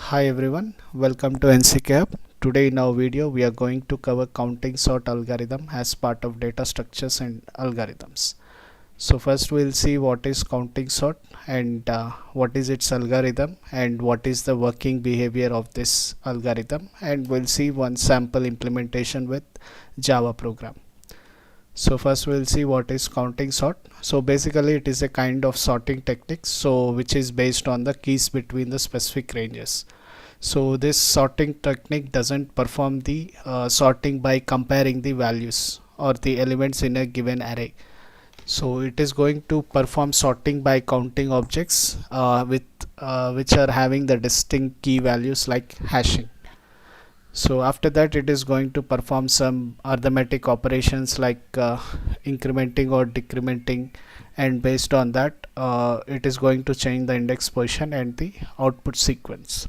Hi everyone, welcome to NCKHUB. Today in our video we are going to cover counting sort algorithm as part of data structures and algorithms. So first we'll see what is counting sort and what is its algorithm and what is the working behavior of this algorithm, and we'll see one sample implementation with Java program. So first we'll see what is counting sort. So basically it is a kind of sorting technique, so which is based on the keys between the specific ranges. So this sorting technique doesn't perform the sorting by comparing the values or the elements in a given array. So it is going to perform sorting by counting objects which are having the distinct key values like hashing. So after that it is going to perform some arithmetic operations like incrementing or decrementing, and based on that it is going to change the index position and the output sequence.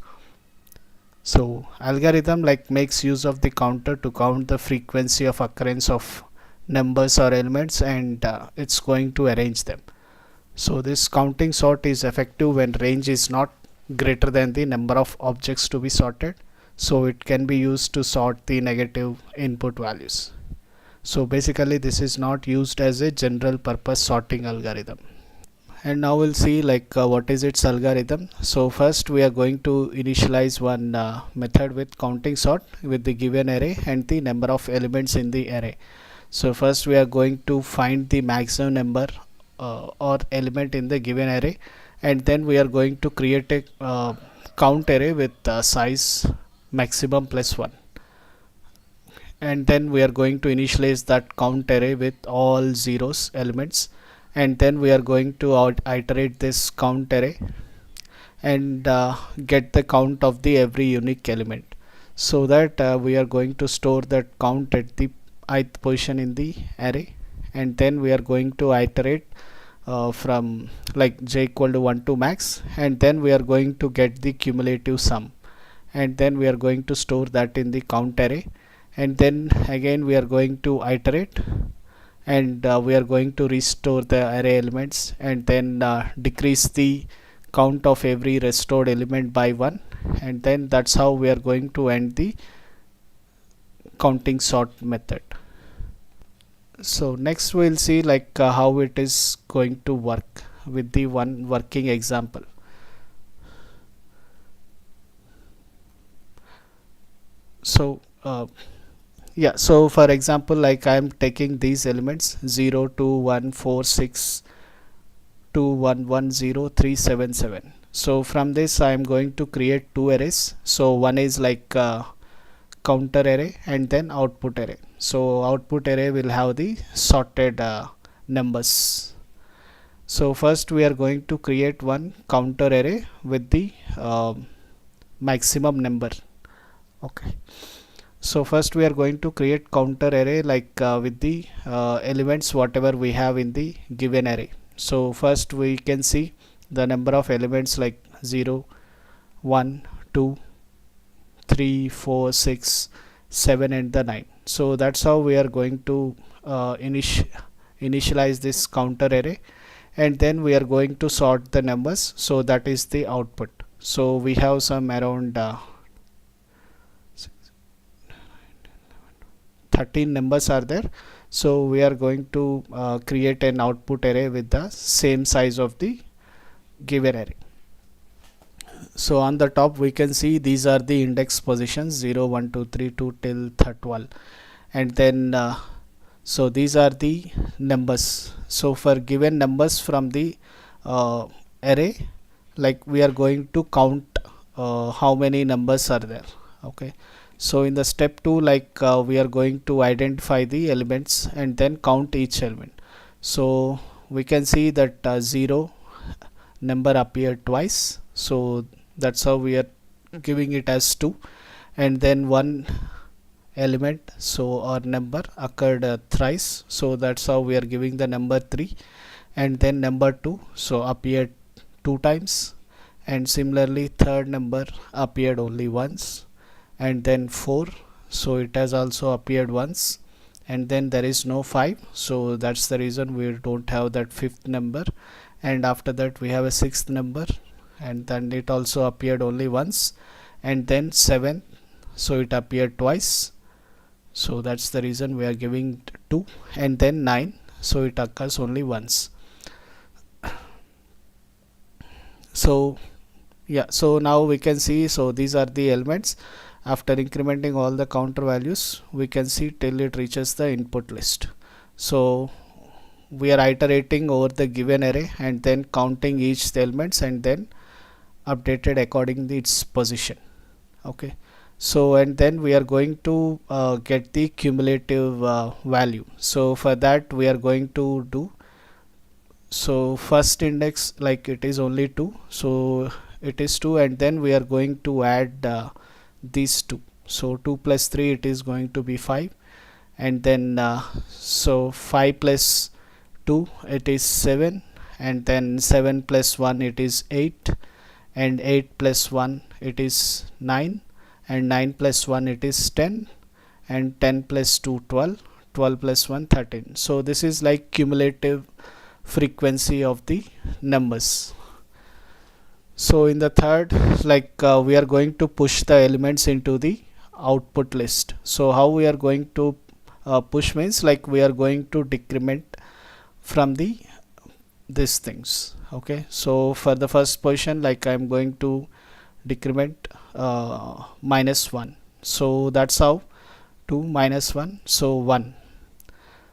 So algorithm makes use of the counter to count the frequency of occurrence of numbers or elements, and it's going to arrange them. So this counting sort is effective when range is not greater than the number of objects to be sorted. So it can be used to sort the negative input values. So basically this is not used as a general purpose sorting algorithm. And now we'll see what is its algorithm. So first we are going to initialize one method with counting sort with the given array and the number of elements in the array. So first we are going to find the maximum number or element in the given array, and then we are going to create a count array with size maximum plus 1, and then we are going to initialize that count array with all zeros elements, and then we are going to iterate this count array and get the count of the every unique element, so that we are going to store that count at the ith position in the array, and then we are going to iterate from j equal to 1 to max, and then we are going to get the cumulative sum, and then we are going to store that in the count array, and then again we are going to iterate, and we are going to restore the array elements, and then decrease the count of every restored element by 1, and then that's how we are going to end the counting sort method. So next we'll see how it is going to work with the one working example. So so for example, I am taking these elements 0 2 1 4 6 2 1 1 0 3 7 7. So from this I am going to create two arrays. So one is counter array and then output array. So output array will have the sorted numbers. So first we are going to create one counter array with the maximum number. Okay, so first we are going to create counter array with the elements whatever we have in the given array. So first we can see the number of elements 0 1 2 3 4 6 7 and the 9. So that's how we are going to initialize this counter array, and then we are going to sort the numbers, so that is the output. So we have some around 13 numbers are there. So we are going to create an output array with the same size of the given array. So on the top we can see these are the index positions 0 1 2 3 2 till 12, and then so these are the numbers. So for given numbers from the array, we are going to count how many numbers are there. Okay, so in the step 2 we are going to identify the elements and then count each element. So we can see that 0 number appeared twice, so that's how we are giving it as 2, and then one element, so our number occurred thrice, so that's how we are giving the number 3, and then number 2 so appeared 2 times, and similarly third number appeared only once, and then 4 so it has also appeared once, and then there is no 5, so that's the reason we don't have that fifth number, and after that we have a sixth number, and then it also appeared only once, and then 7, so it appeared twice, so that's the reason we are giving 2, and then 9, so it occurs only once. So yeah, so now we can see, so these are the elements. After incrementing all the counter values, we can see till it reaches the input list. So we are iterating over the given array and then counting each elements and then updated according to its position. Okay, so and then we are going to get the cumulative value. So for that we are going to do, so first index, like it is only 2, so it is 2, and then we are going to add these 2, so 2 plus 3 it is going to be 5, and then so 5 plus 2 it is 7, and then 7 plus 1 it is 8, and 8 plus 1 it is 9, and 9 plus 1 it is 10, and 10 plus 2 12, 12 plus 1 13. So this is like cumulative frequency of the numbers. So in the third, like we are going to push the elements into the output list. So how we are going to push means, like we are going to decrement from the these things. Okay, so for the first position, like I'm going to decrement -1, so that's how 2 minus 1, so 1,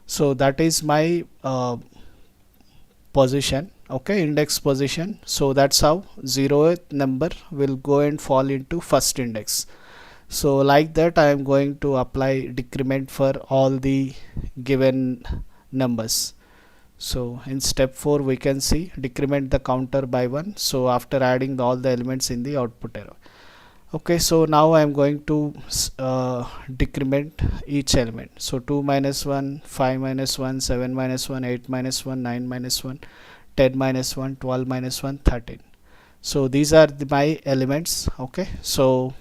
so that is my position. Okay, index position. So that's how 0th number will go and fall into first index. So like that I am going to apply decrement for all the given numbers. So in step 4 we can see decrement the counter by 1, so after adding all the elements in the output array. Okay, so now I am going to decrement each element. So 2 minus 1, 5 minus 1, 7 minus 1, 8 minus 1, 9 minus 1, 10 minus 1, 12 minus 1, 13. So these are my elements. Okay, so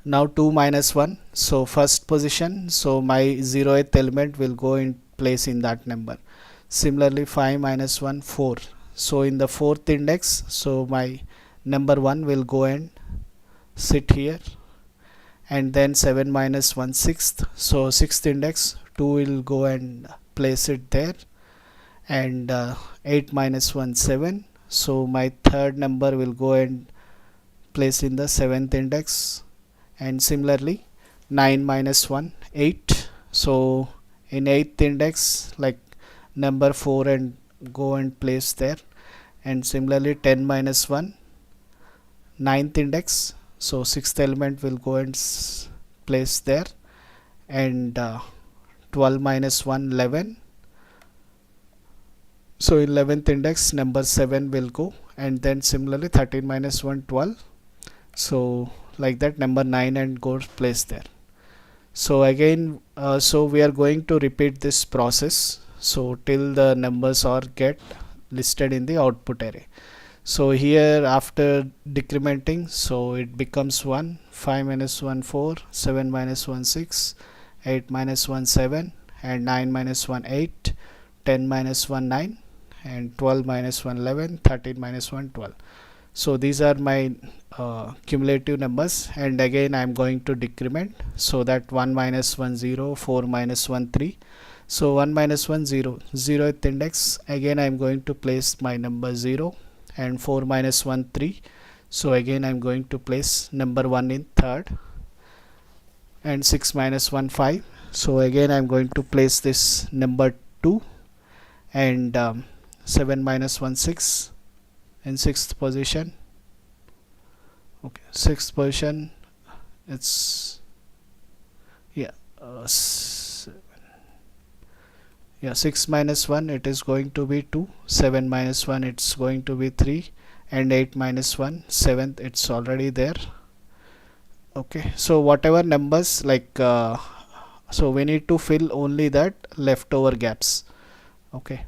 now 2 minus 1, so first position, so my 0th element will go in place in that number. Similarly 5 minus 1, 4, so in the 4th index, so my number 1 will go and sit here, and then 7 minus 1, 6th, so 6th index, 2 will go and place it there, and 8 minus 1, 7, so my third number will go and place in the 7th index, and similarly 9 minus 1, 8, so in 8th index, like number 4 and go and place there, and similarly 10 minus 1, 9th index, so 6th element will go and place there, and 12 minus 1, 11, so in 11th index number 7 will go, and then similarly 13 minus 1, 12, so like that number 9 and go place there. So again so we are going to repeat this process, so till the numbers are get listed in the output array. So here after decrementing, so it becomes 1, 5 minus 1, 4, 7 minus 1, 6, 8 minus 1, 7, and 9 minus 1, 8, 10 minus 1, 9, and 12 minus 1, 11, 13 minus 1, 12. So these are my cumulative numbers, and again I am going to decrement, so that 1 minus 1, 0, 4 minus 1, 3. So 1 minus 1, 0, 0th index, again I am going to place my number 0, and 4 minus 1, 3, so again I am going to place number 1 in third, and 6 minus 1, 5, so again I am going to place this number 2, and 7 minus 1, 6 in 6th position. Okay, 6th position, it's yeah 6 minus 1 it is going to be 2, 7 minus 1 it's going to be 3, and 8 minus 1, 7th it's already there. Okay, so whatever numbers, like so we need to fill only that leftover gaps. Okay,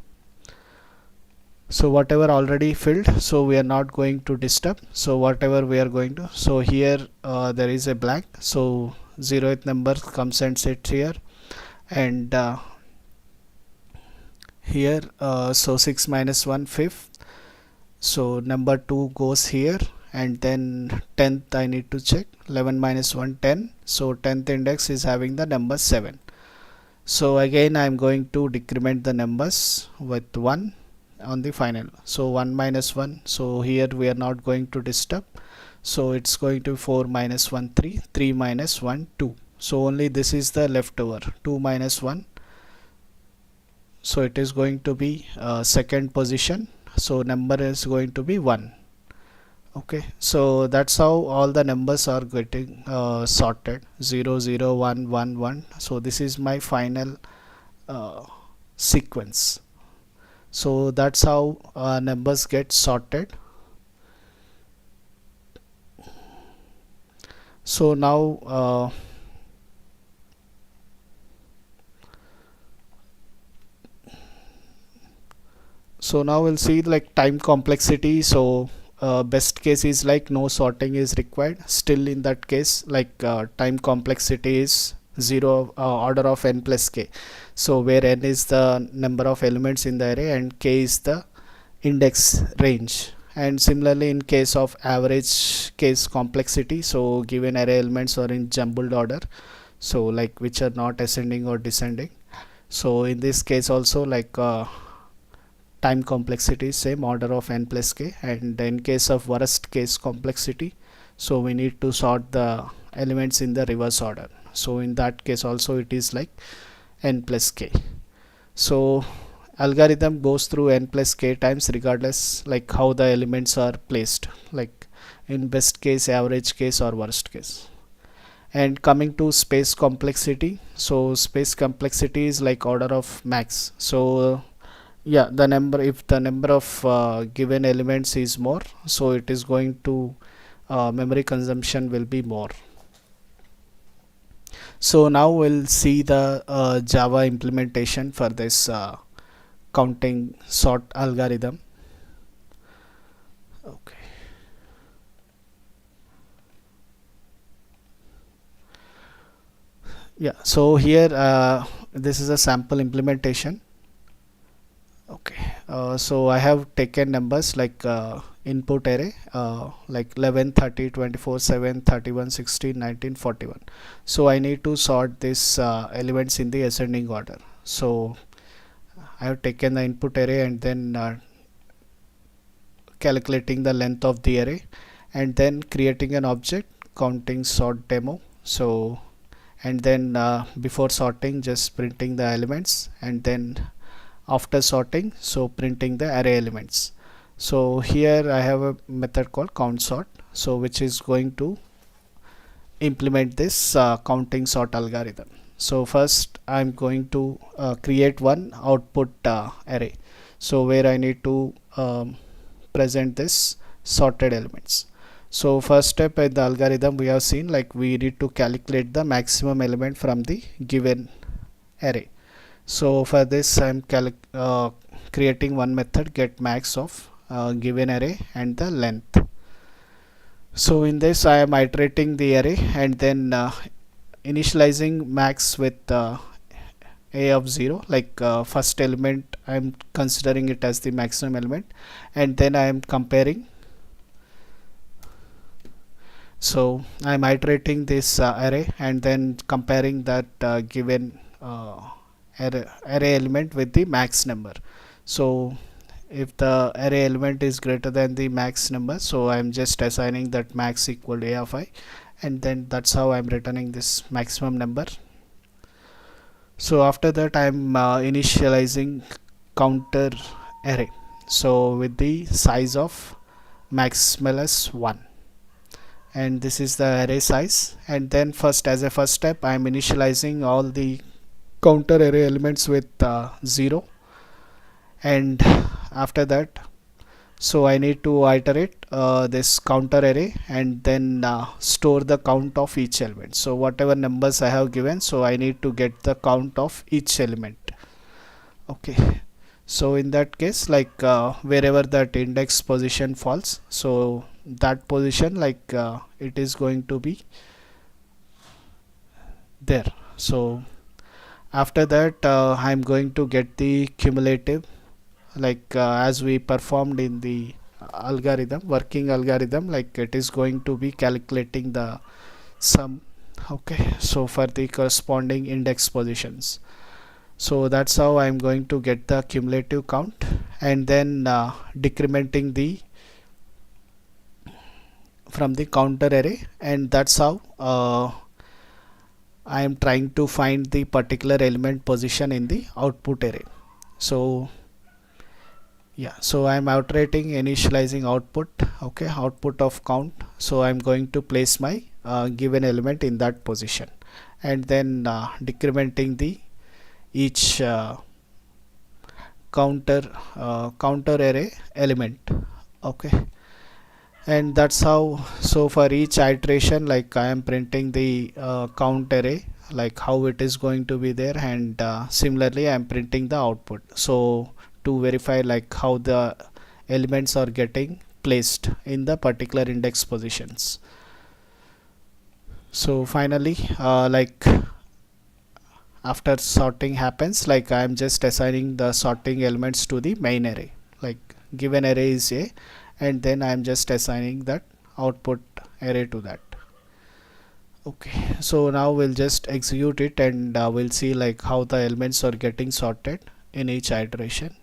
so whatever already filled, so we are not going to disturb. So whatever we are going to, so here there is a blank, so 0th number comes and sits here, and here so 6 minus 1, 5th, so number 2 goes here, and then 10th I need to check. 11 minus 1, 10. So 10th index is having the number 7. So again I am going to decrement the numbers with 1 on the final. So 1 minus 1, so here we are not going to disturb, so it's going to be 4 minus 1, 3, 3 minus 1, 2. So only this is the leftover, 2 minus 1, so it is going to be second position, so number is going to be 1. Okay, so that's how all the numbers are getting sorted, 0 0 1 1 1. So this is my final sequence. So that's how numbers get sorted. So now we'll see like time complexity. So best case is like no sorting is required. Still in that case, like time complexity is 0 order of n plus k. So where n is the number of elements in the array and k is the index range. And similarly in case of average case complexity, so given array elements are in jumbled order, so like which are not ascending or descending. So in this case also, like time complexity is same, order of n plus k. And in case of worst case complexity, so we need to sort the elements in the reverse order. So in that case also it is like n plus k. So algorithm goes through n plus k times regardless like how the elements are placed, like in best case, average case or worst case. And coming to space complexity, so space complexity is like order of max. So yeah, the number, if the number of given elements is more, so it is going to memory consumption will be more. So now we'll see the Java implementation for this counting sort algorithm. Okay. Yeah, so here this is a sample implementation. Okay, so I have taken numbers like input array like 11, 30, 24, 7, 31, 16, 19, 41. So I need to sort these elements in the ascending order. So I have taken the input array and then calculating the length of the array and then creating an object counting sort demo. So and then before sorting just printing the elements, and then after sorting so printing the array elements. So here I have a method called count sort, so which is going to implement this counting sort algorithm. So first I'm going to create one output array, so where I need to present this sorted elements. So first step in the algorithm we have seen, like we need to calculate the maximum element from the given array. So for this I'm creating one method get max of given array and the length. So in this I am iterating the array and then initializing max with a of 0, like first element I am considering it as the maximum element, and then I am comparing. So I am iterating this array and then comparing that given array element with the max number. So if the array element is greater than the max number, so I'm just assigning that max equal to a of I, and then that's how I'm returning this maximum number. So after that I'm initializing counter array, so with the size of maximal as 1, and this is the array size. And then first, as a first step, I'm initializing all the counter array elements with 0, and after that so I need to iterate this counter array and then store the count of each element. So whatever numbers I have given, so I need to get the count of each element. Okay, so in that case, like wherever that index position falls, so that position, like it is going to be there. So after that I'm going to get the cumulative, like as we performed in the algorithm, working algorithm, like it is going to be calculating the sum. Okay, so for the corresponding index positions. So that's how I'm going to get the cumulative count, and then decrementing the from the counter array, and that's how I am trying to find the particular element position in the output array. So yeah, so I'm iterating initializing output. Okay, output of count. So I'm going to place my given element in that position, and then decrementing the each counter array element. Okay, and that's how, so for each iteration, like I am printing the count array, like how it is going to be there, and similarly I am printing the output, so to verify like how the elements are getting placed in the particular index positions. So finally like after sorting happens, like I am just assigning the sorting elements to the main array, like given array is A, and then I am just assigning that output array to that. Okay, so now we'll just execute it, and we'll see like how the elements are getting sorted in each iteration.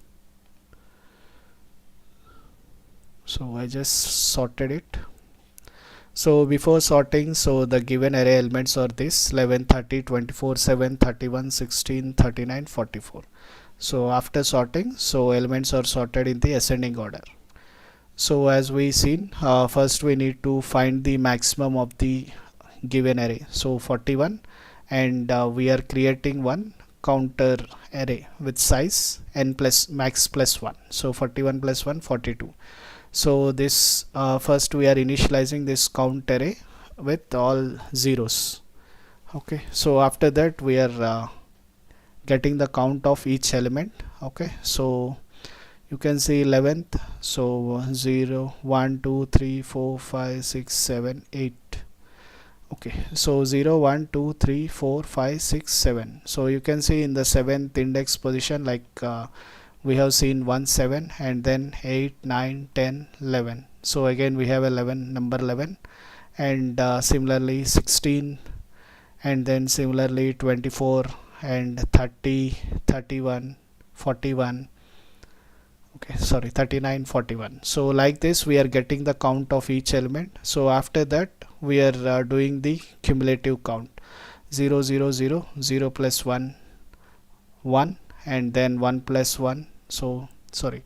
So I just sorted it. So before sorting, so the given array elements are this 11, 30, 24, 7, 31, 16, 39, 44. So after sorting, so elements are sorted in the ascending order. So as we seen, first we need to find the maximum of the given array, so 41, and we are creating one counter array with size n plus max plus 1, so 41 plus 1 42. So this first we are initializing this count array with all zeros. Okay, so after that we are getting the count of each element. Okay, so you can see 11th, so 0 1 2 3 4 5 6 7 8. Okay, so 0 1 2 3 4 5 6 7. So you can see in the 7th index position, like we have seen 1 7, and then 8 9 10 11. So again we have 11, number 11, and similarly 16, and then similarly 24, and 30 31 41. Okay, sorry, 39 41. So like this we are getting the count of each element. So after that we are doing the cumulative count, 0 0 0 0 plus 1 1, and then 1 plus 1, so sorry,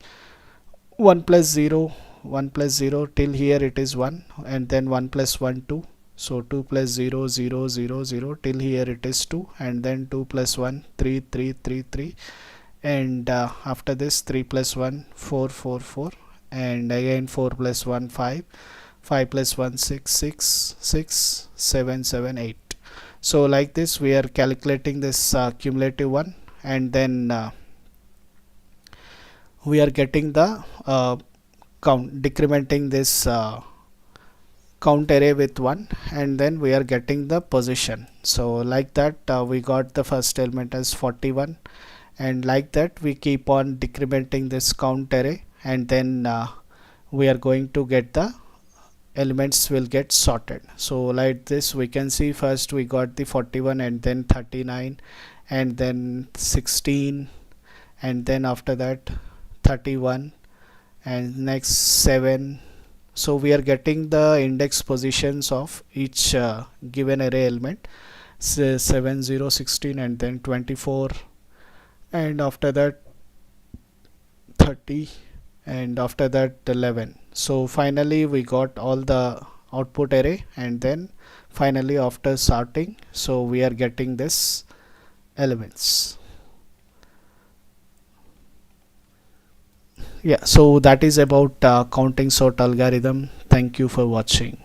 1 plus 0 1 plus 0 till here it is 1, and then 1 plus 1 2, so 2 plus 0 0 0 0 till here it is 2, and then 2 plus 1 3 3 3 3, and after this 3 plus 1 4 4 4, and again 4 plus 1 5, 5 plus 1 6 6 6 7 7 8. So like this we are calculating this cumulative one, and then we are getting the count, decrementing this count array with 1, and then we are getting the position. So like that we got the first element as 41, and like that we keep on decrementing this count array, and then we are going to get the elements will get sorted. So like this we can see first we got the 41, and then 39, and then 16, and then after that 31, and next 7. So we are getting the index positions of each given array element, 7 0 16, and then 24, and after that 30, and after that 11. So finally we got all the output array, and then finally after sorting, so we are getting this elements. Yeah, so that is about counting sort algorithm. Thank you for watching.